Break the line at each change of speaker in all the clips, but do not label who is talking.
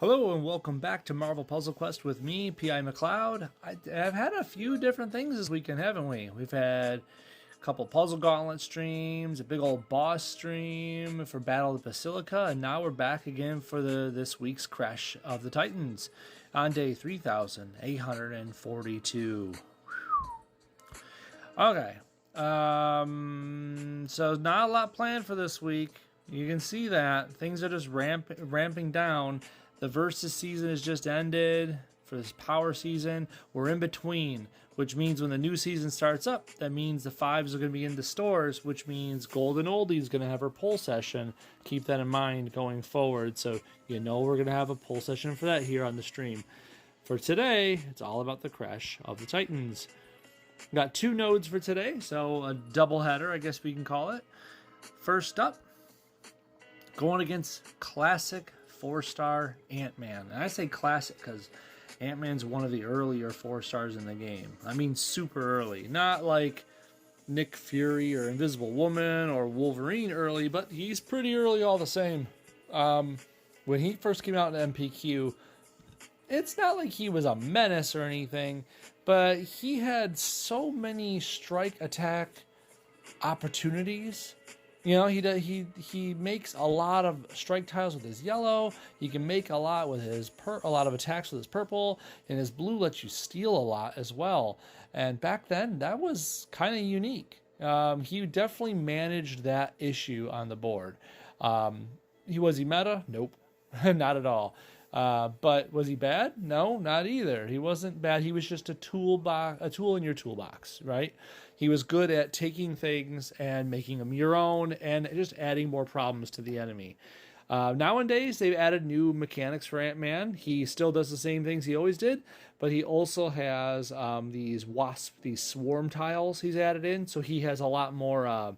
Hello and welcome back to Marvel Puzzle Quest with me, P.I. McLeod. I've had a few different things this weekend, haven't we? We've had a couple Puzzle Gauntlet streams, a big old boss stream for Battle of the Basilica, and now we're back again for this week's Crash of the Titans on day 3,842. Okay, so not a lot planned for this week. You can see that things are just ramping down. The Versus season has just ended for this Power season. We're in between, which means when the new season starts up, that means the fives are going to be in the stores, which means Golden Oldie is going to have her pull session. Keep that in mind going forward. So you know we're going to have a pull session for that here on the stream. For today, it's all about the Crash of the Titans. Got two nodes for today, so a double header, I guess we can call it. First up, going against classic 4-star Ant-Man. And I say classic because Ant-Man's one of the earlier 4-stars in the game. I mean super early. Not like Nick Fury or Invisible Woman or Wolverine early, but he's pretty early all the same. When he first came out in MPQ, it's not like he was a menace or anything, but he had so many strike attack opportunities. You know, he makes a lot of strike tiles with his yellow. He can make a lot with his a lot of attacks with his purple, and his blue lets you steal a lot as well. And back then, that was kind of unique. He definitely managed that issue on the board. Was he meta? Nope, not at all. But was he bad? No, not either. He wasn't bad. He was just a tool in your toolbox, right? He was good at taking things and making them your own and just adding more problems to the enemy. Nowadays, they've added new mechanics for Ant-Man. He still does the same things he always did, but he also has these swarm tiles he's added in, so he has a lot more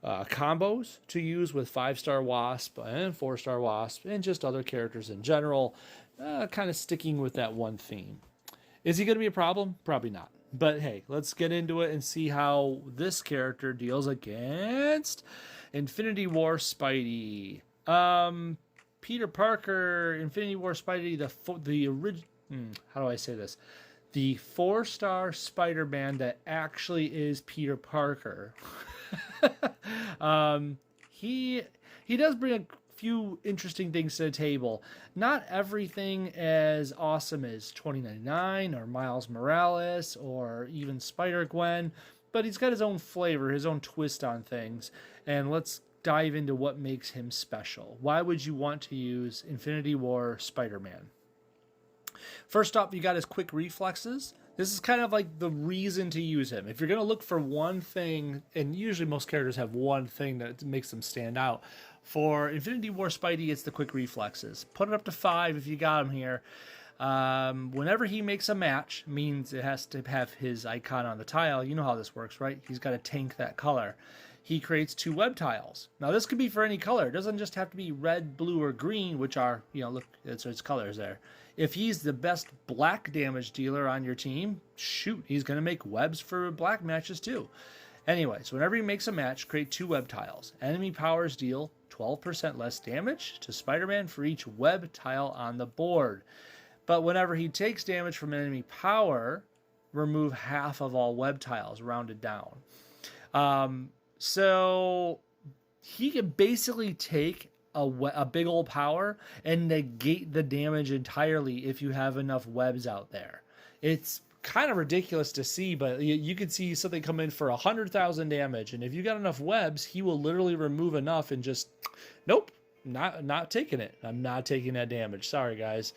combos to use with 5-star Wasp and 4-star Wasp and just other characters in general, kind of sticking with that one theme. Is he going to be a problem? Probably not. But hey, let's get into it and see how this character deals against Infinity War Spidey. Peter Parker, Infinity War Spidey, the original. How do I say this? The 4-star Spider-Man that actually is Peter Parker. He does bring a few interesting things to the table. Not everything as awesome as 2099 or Miles Morales or even Spider-Gwen, but he's got his own flavor, his own twist on things. And let's dive into what makes him special. Why would you want to use Infinity War Spider-Man? First up, you got his quick reflexes. This is kind of like the reason to use him. If you're going to look for one thing, and usually most characters have one thing that makes them stand out. For Infinity War Spidey, it's the quick reflexes. Put it up to 5 if you got him here. Whenever he makes a match, means it has to have his icon on the tile. You know how this works, right? He's got to tank that color. He creates 2 web tiles. Now, this could be for any color. It doesn't just have to be red, blue, or green, which are, look, it's his colors there. If he's the best black damage dealer on your team, shoot, he's going to make webs for black matches too. Anyways, whenever he makes a match, create 2 web tiles. Enemy powers deal 12% less damage to Spider-Man for each web tile on the board. But whenever he takes damage from enemy power, remove half of all web tiles, rounded down. So he can basically take a big old power and negate the damage entirely if you have enough webs out there. It's kind of ridiculous to see, but you could see something come in for 100,000 damage, and if you got enough webs, he will literally remove enough and just, nope, not taking it. I'm not taking that damage. Sorry, guys.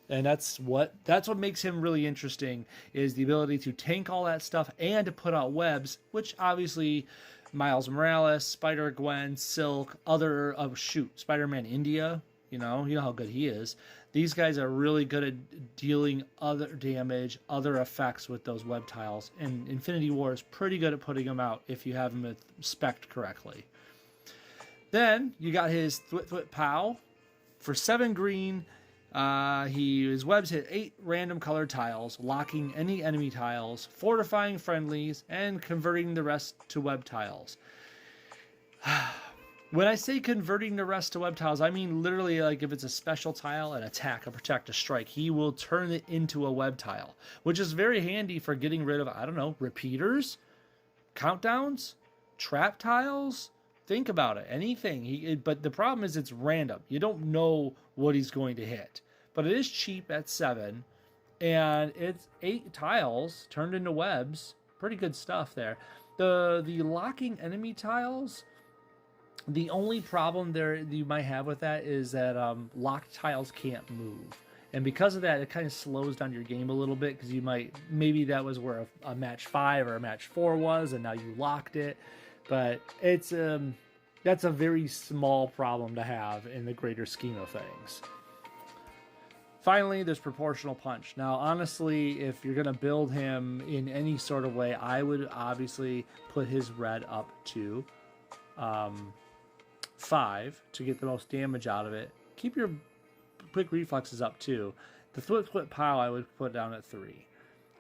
And that's what makes him really interesting, is the ability to tank all that stuff and to put out webs, which obviously Miles Morales, Spider-Gwen, Silk, Spider-Man India, you know how good he is. These guys are really good at dealing other damage, other effects with those web tiles, and Infinity War is pretty good at putting them out if you have them spec'd correctly. Then you got his Thwit Thwit Pow for 7 green. His webs hit 8 random colored tiles, locking any enemy tiles, fortifying friendlies, and converting the rest to web tiles. When I say converting the rest to web tiles, I mean literally like if it's a special tile, an attack, a protect, a strike, he will turn it into a web tile, which is very handy for getting rid of, I don't know, repeaters, countdowns, trap tiles. Think about it. Anything. But the problem is it's random. You don't know what he's going to hit. But it is cheap at 7. And it's 8 tiles turned into webs. Pretty good stuff there. The locking enemy tiles, the only problem there you might have with that is that locked tiles can't move. And because of that, it kind of slows down your game a little bit because you might, maybe that was where a match 5 or a match 4 was, and now you locked it. But it's that's a very small problem to have in the greater scheme of things. Finally, there's proportional punch. Now, honestly, if you're going to build him in any sort of way, I would obviously put his red up to 5 to get the most damage out of it. Keep your quick reflexes up too. The flip pile I would put down at 3.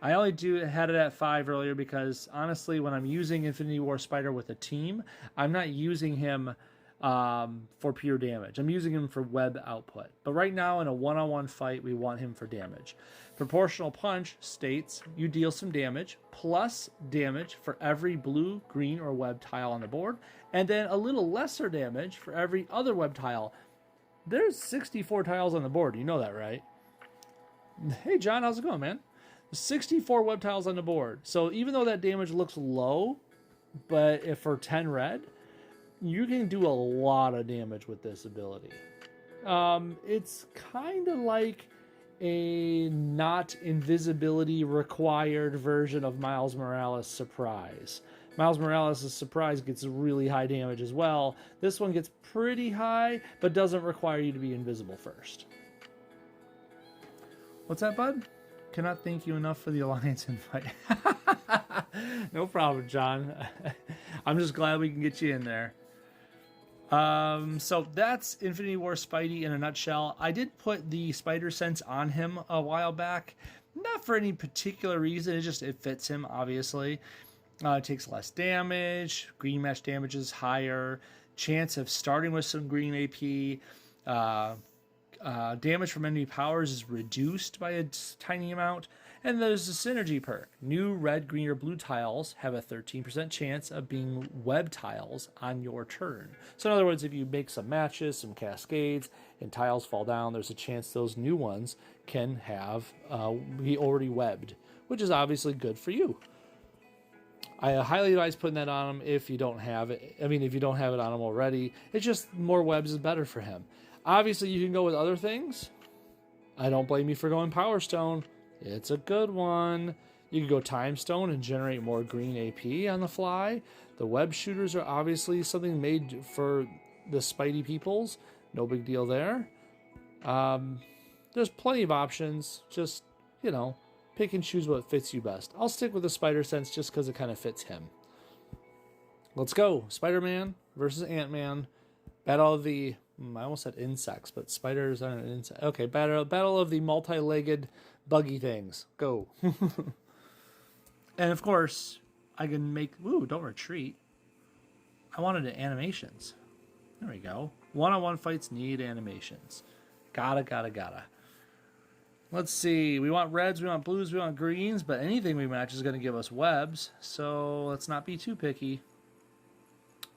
I only had it at 5 earlier because honestly, when I'm using Infinity War Spider with a team, I'm not using him for pure damage. I'm using him for web output. But right now in a one-on-one fight, we want him for damage. Proportional punch states you deal some damage plus damage for every blue, green, or web tile on the board, and then a little lesser damage for every other web tile. There's 64 tiles on the board. You know that, right? Hey, John, how's it going, man? 64 web tiles on the board. So even though that damage looks low, but if for 10 red, you can do a lot of damage with this ability. It's kind of like a not invisibility required version of Miles Morales' Surprise. Miles Morales' Surprise gets really high damage as well. This one gets pretty high, but doesn't require you to be invisible first. What's that, bud? Cannot thank you enough for the Alliance invite. No problem, John. I'm just glad we can get you in there. So that's Infinity War Spidey in a nutshell. I did put the spider sense on him a while back. Not for any particular reason. It fits him, obviously. It takes less damage. Green match damage is higher. Chance of starting with some green AP. Damage from enemy powers is reduced by a tiny amount. And there's the synergy perk. New red, green, or blue tiles have a 13% chance of being web tiles on your turn. So in other words, if you make some matches, some cascades, and tiles fall down, there's a chance those new ones can have be already webbed, which is obviously good for you. I highly advise putting that on him if you don't have it. I mean, if you don't have it on him already, it's just more webs is better for him. Obviously, you can go with other things. I don't blame you for going Power Stone. It's a good one. You can go Time Stone and generate more green AP on the fly. The web shooters are obviously something made for the Spidey peoples. No big deal there. There's plenty of options. Just, pick and choose what fits you best. I'll stick with the Spider Sense just because it kind of fits him. Let's go. Spider-Man versus Ant-Man. Battle of the... I almost said insects, but spiders aren't an insect. Okay, battle of the multi-legged buggy things. Go. And of course, I can make... Ooh, don't retreat. I wanted animations. There we go. One-on-one fights need animations. Gotta. Let's see. We want reds, we want blues, we want greens, but anything we match is going to give us webs, so let's not be too picky.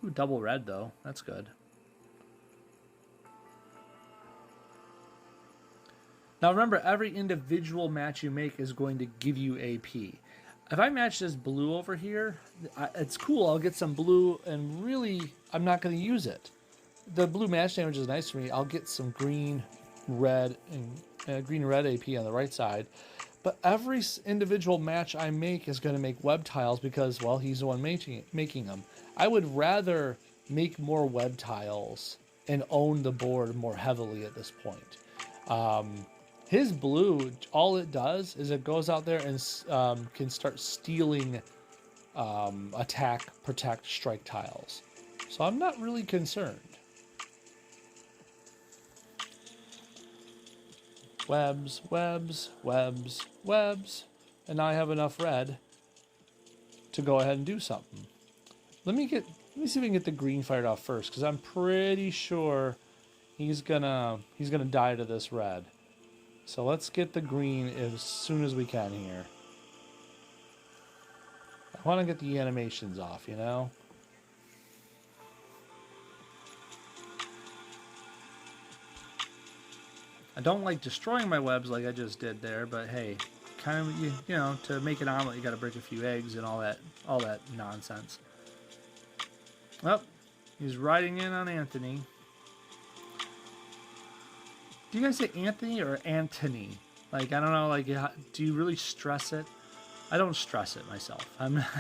Ooh, double red, though. That's good. Now remember, every individual match you make is going to give you AP. If I match this blue over here, it's cool. I'll get some blue, and really, I'm not going to use it. The blue match damage is nice for me. I'll get some green, red, and green-red AP on the right side. But every individual match I make is going to make web tiles because, well, he's the one making them. I would rather make more web tiles and own the board more heavily at this point. His blue, all it does is it goes out there and can start stealing attack, protect, strike tiles. So I'm not really concerned. Webs, webs, webs, webs. And now I have enough red to go ahead and do something. Let me get Let me see if we can get the green fired off first, because I'm pretty sure he's gonna die to this red. So let's get the green as soon as we can here. I want to get the animations off, you know? I don't like destroying my webs like I just did there, but hey, kind of, you know, to make an omelet, you got to break a few eggs and all that nonsense. Oh, he's riding in on Anthony. Do you guys say Anthony or Antony? Like, I don't know, like, do you really stress it? I don't stress it myself.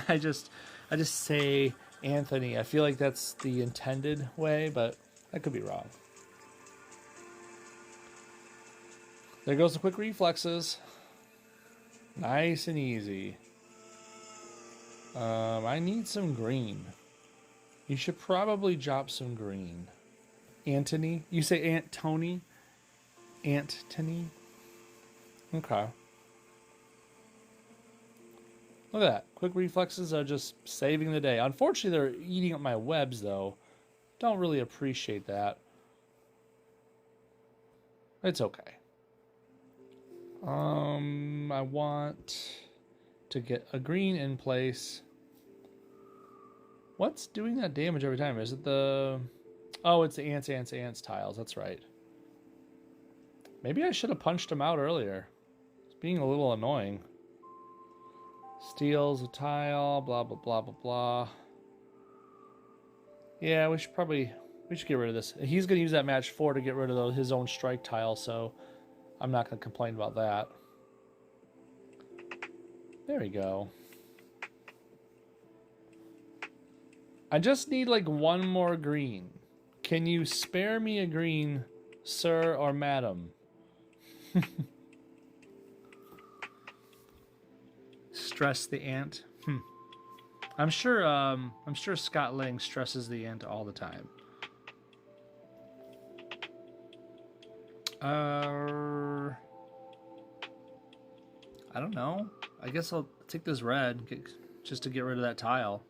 I just say Anthony. I feel like that's the intended way, but I could be wrong. There goes the quick reflexes. Nice and easy. I need some green. You should probably drop some green. Antony? You say Aunt Tony? Antony? Okay. Look at that. Quick reflexes are just saving the day. Unfortunately, they're eating up my webs, though. Don't really appreciate that. It's okay. I want to get a green in place. What's doing that damage every time? Is it the... Oh, it's the ants tiles. That's right. Maybe I should have punched him out earlier. It's being a little annoying. Steals a tile, blah, blah, blah, blah, blah. Yeah, we should get rid of this. He's going to use that match 4 to get rid of his own strike tile, so I'm not going to complain about that. There we go. I just need like one more green. Can you spare me a green, sir or madam? Stress the ant. I'm sure Scott Lang stresses the ant all the time. I don't know. I guess I'll take this red just to get rid of that tile.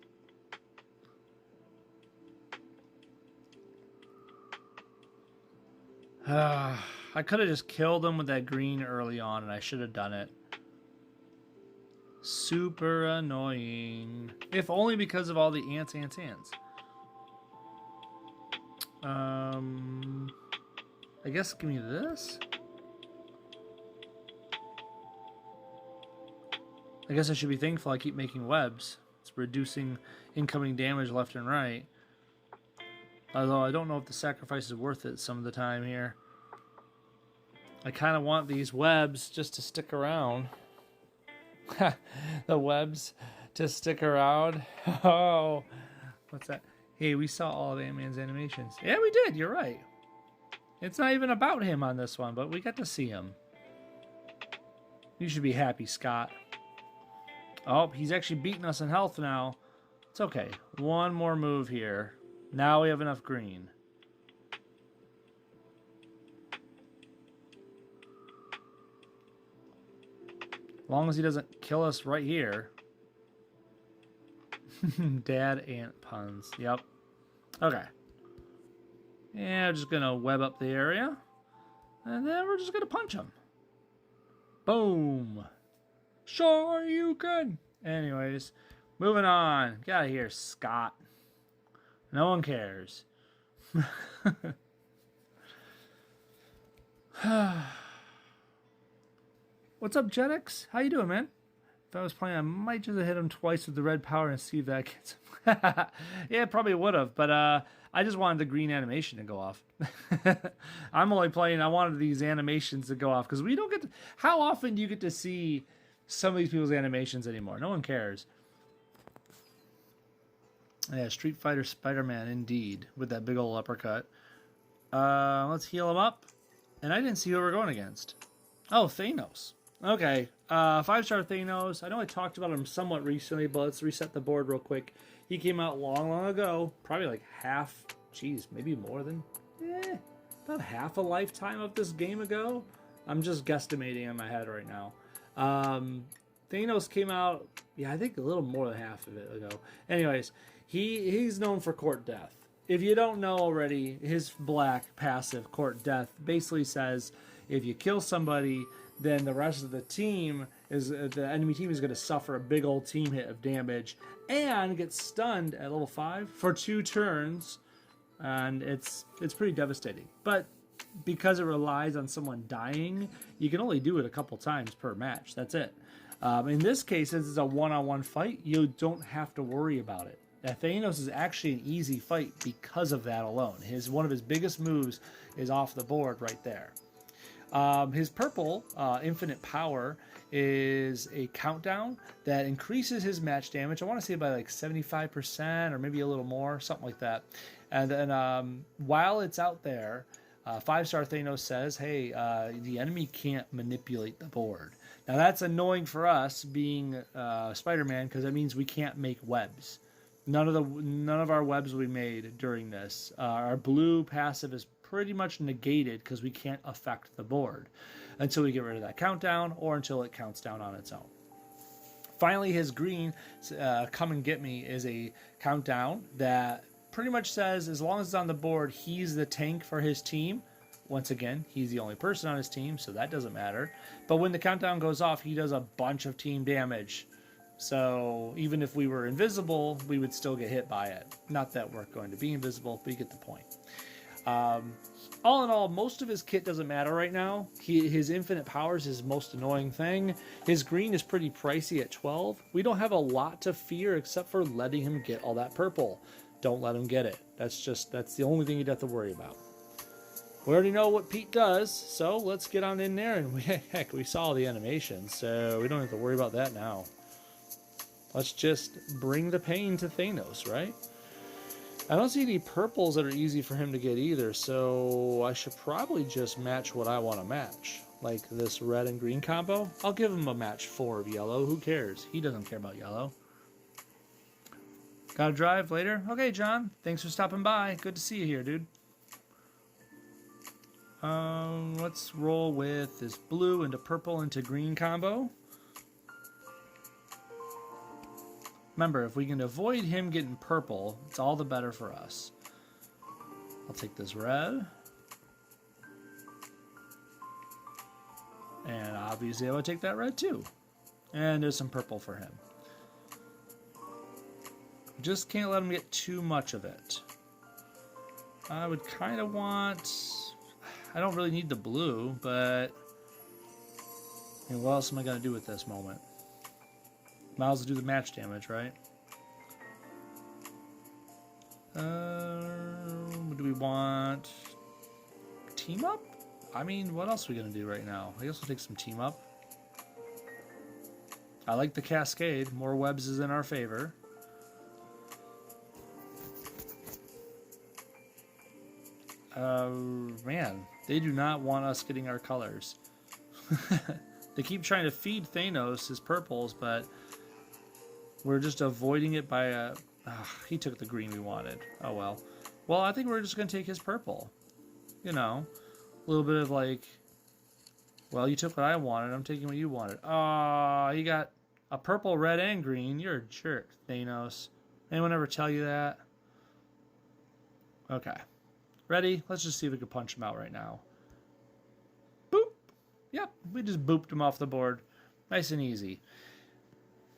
I could have just killed him with that green early on, and I should have done it. Super annoying. If only because of all the ants. I guess give me this. I guess I should be thankful I keep making webs. It's reducing incoming damage left and right. Although I don't know if the sacrifice is worth it some of the time here. I kind of want these webs just to stick around. The webs to stick around. Oh, what's that? Hey, we saw all of Ant-Man's animations. Yeah, we did. You're right. It's not even about him on this one, but we got to see him. You should be happy, Scott. Oh, he's actually beating us in health now. It's okay. One more move here. Now we have enough green. As long as he doesn't kill us right here. Dad ant puns. Yep. Okay. Yeah, just gonna web up the area. And then we're just gonna punch him. Boom. Sure you can. Anyways, moving on. Get out of here, Scott. No one cares. What's up, Jetix? How you doing, man? If I was playing, I might just have hit him twice with the red power and see if that gets him. Yeah, probably would have, but I just wanted the green animation to go off. I'm only playing, I wanted these animations to go off, because we don't get to... How often do you get to see some of these people's animations anymore? No one cares. Yeah, Street Fighter Spider-Man, indeed, with that big old uppercut. Let's heal him up. And I didn't see who we're going against. Oh, Thanos. Okay, 5-star Thanos. I know I talked about him somewhat recently, but let's reset the board real quick. He came out long ago. Probably like half, geez, maybe more than, about half a lifetime of this game ago. I'm just guesstimating in my head right now. Thanos came out, yeah, I think a little more than half of it ago. Anyways, He's known for Court Death. If you don't know already, his black passive Court Death basically says if you kill somebody, then the rest of the team is the enemy team is going to suffer a big old team hit of damage and get stunned at level 5 for 2 turns, and it's pretty devastating. But because it relies on someone dying, you can only do it a couple times per match. That's it. In this case, since it's a one-on-one fight, you don't have to worry about it. Thanos is actually an easy fight because of that alone. One of his biggest moves is off the board right there. His purple, Infinite Power, is a countdown that increases his match damage. I want to say by like 75% or maybe a little more, something like that. And then while it's out there, 5-star Thanos says, hey, the enemy can't manipulate the board. Now that's annoying for us being Spider-Man, because that means we can't make webs. None of our webs we made during this. Our blue passive is pretty much negated because we can't affect the board until we get rid of that countdown or until it counts down on its own. Finally, his green, Come and Get Me, is a countdown that pretty much says as long as it's on the board, he's the tank for his team. Once again, he's the only person on his team, so that doesn't matter. But when the countdown goes off, he does a bunch of team damage. So even if we were invisible, we would still get hit by it. Not that we're going to be invisible, but you get the point. All in all, most of his kit doesn't matter right now. His Infinite Powers is his most annoying thing. His green is pretty pricey at 12. We don't have a lot to fear except for letting him get all that purple. Don't let him get it. That's the only thing you'd have to worry about. We already know what Pete does, so let's get on in there. And we saw the animation, so we don't have to worry about that now. Let's just bring the pain to Thanos, right? I don't see any purples that are easy for him to get either, so I should probably just match what I want to match. Like this red and green combo. I'll give him a match 4 of yellow. Who cares? He doesn't care about yellow. Gotta drive later? Okay, John. Thanks for stopping by. Good to see you here, dude. Let's roll with this blue into purple into green combo. Remember, if we can avoid him getting purple, it's all the better for us. I'll take this red. And obviously I would take that red too. And there's some purple for him. Just can't let him get too much of it. I would kind of want... I don't really need the blue, but... what else am I going to do with this moment? Might as well do the match damage, right? Do we want team up? I mean, what else are we gonna do right now? I guess we'll take some team up. I like the cascade. More webs is in our favor. Man, they do not want us getting our colors. They keep trying to feed Thanos his purples, but we're just avoiding it by a... he took the green we wanted. Oh, well. Well, I think we're just going to take his purple. You know, a little bit of like, well, you took what I wanted. I'm taking what you wanted. Oh, you got a purple, red, and green. You're a jerk, Thanos. Anyone ever tell you that? Okay. Ready? Let's just see if we can punch him out right now. Boop. Yep, we just booped him off the board. Nice and easy.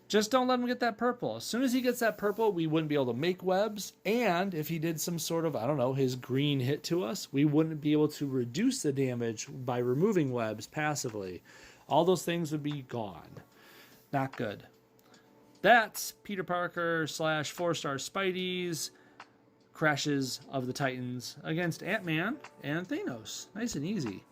Just don't let him get that purple. As soon as he gets that purple, we wouldn't be able to make webs. And if he did some sort of, I don't know, his green hit to us, we wouldn't be able to reduce the damage by removing webs passively. All those things would be gone. Not good. That's Peter Parker / 4-star Spidey's Crashes of the Titans against Ant-Man and Thanos. Nice and easy.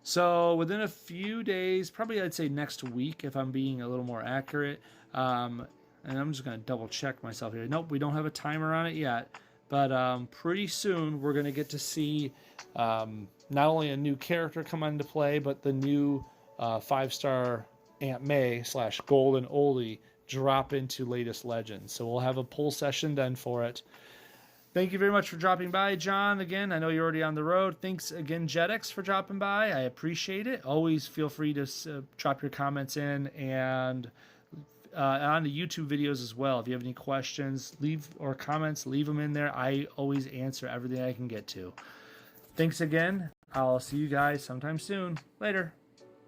So within a few days, probably I'd say next week if I'm being a little more accurate. And I'm just going to double check myself here. Nope, we don't have a timer on it yet. But pretty soon we're going to get to see not only a new character come into play, but the new 5-star Aunt May / Golden Oldie drop into latest Legends. So we'll have a pull session then for it. Thank you very much for dropping by, John. Again, I know you're already on the road. Thanks again, Jetix, for dropping by. I appreciate it. Always feel free to drop your comments in and on the YouTube videos as well. If you have any questions, or comments, leave them in there. I always answer everything I can get to. Thanks again. I'll see you guys sometime soon. Later.